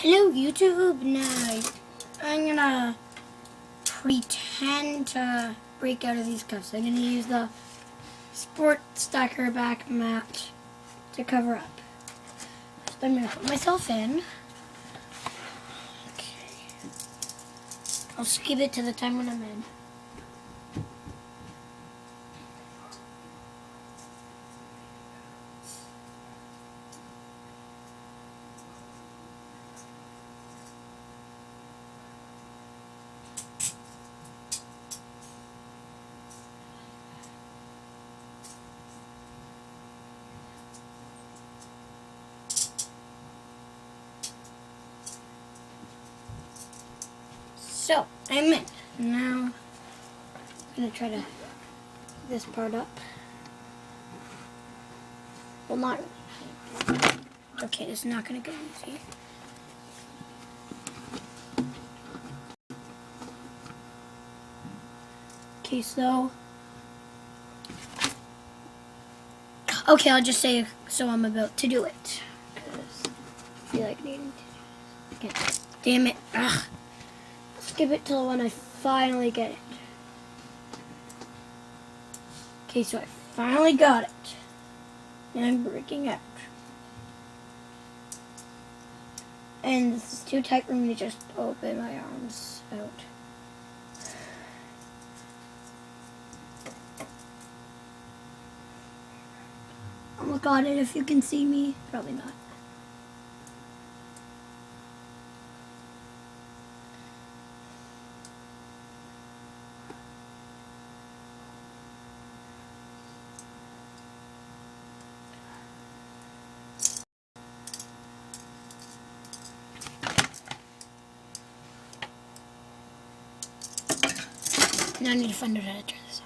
Hello YouTube. Now I'm gonna pretend to break out of these cuffs. I'm gonna use the sport stacker back mat to cover up. So I'm gonna put myself in. Okay. I'll skip it to the time when I'm in. So, I'm in. Now, I'm going to try to put this part up. Well, not really. Okay, it's not going to go easy. Okay, so... Okay, I'll just say, so I'm about to do it. I feel like needing to... Okay. Damn it. Ugh. Skip it till when I finally get it. Okay, so I finally got it. And I'm breaking out. And this is too tight for me to just open my arms out. Oh my god, and if you can see me, probably not. Now I need to find out how to turn this off.